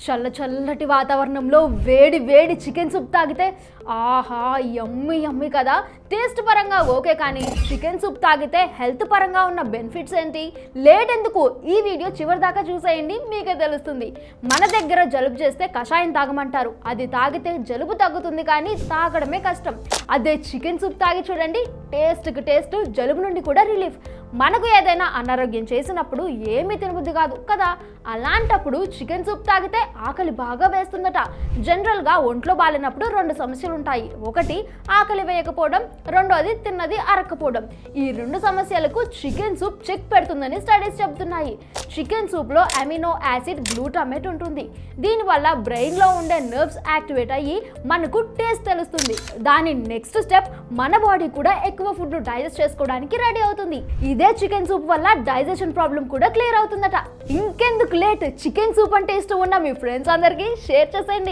చల్లటి వాతావరణంలో వేడి వేడి చికెన్ సూప్ తాగితే ఆహా యమ్మీ యమ్మీ కదా. టేస్ట్ పరంగా ఓకే, కానీ చికెన్ సూప్ తాగితే హెల్త్ పరంగా ఉన్న బెనిఫిట్స్ ఏంటి? లేట్ ఎందుకు, ఈ వీడియో చివరి దాకా చూసేయండి, మీకే తెలుస్తుంది. మన దగ్గర జలుబు చేస్తే కషాయం తాగమంటారు, అది తాగితే జలుబు తగ్గుతుంది, కానీ తాగడమే కష్టం. అదే చికెన్ సూప్ తాగి చూడండి, టేస్ట్కి టేస్ట్, జలుబు నుండి కూడా రిలీఫ్. మనకు ఏదైనా అనారోగ్యం చేసినప్పుడు ఏమీ తినబుద్ధి కాదు కదా, అలాంటప్పుడు చికెన్ సూప్ తాగితే ఆకలి బాగా వేస్తుందట. జనరల్గా ఒంట్లో బాలినప్పుడు రెండు సమస్యలు ఉంటాయి. ఒకటి ఆకలి వేయకపోవడం, రెండోది తిన్నది అరక్కపోవడం. ఈ రెండు సమస్యలకు చికెన్ సూప్ చెక్ పెడుతుందని స్టడీస్ చెబుతున్నాయి. చికెన్ సూప్లో అమినో యాసిడ్ గ్లూటామేట్ ఉంటుంది. దీనివల్ల బ్రెయిన్లో ఉండే నర్వ్స్ యాక్టివేట్ అయ్యి మనకు టేస్ట్ తెలుస్తుంది. దాని నెక్స్ట్ స్టెప్, మన బాడీ కూడా ఎక్కువ ఫుడ్ డైజెస్ట్ చేసుకోవడానికి రెడీ అవుతుంది. ఇదే చికెన్ సూప్ వల్ల డైజెషన్ ప్రాబ్లం కూడా క్లియర్ అవుతుందట. ఇంకెందుకు లేట్, చికెన్ సూప్ అంటే ఇష్టం ఉన్న మీ ఫ్రెండ్స్ అందరికీ షేర్ చేసేయండి.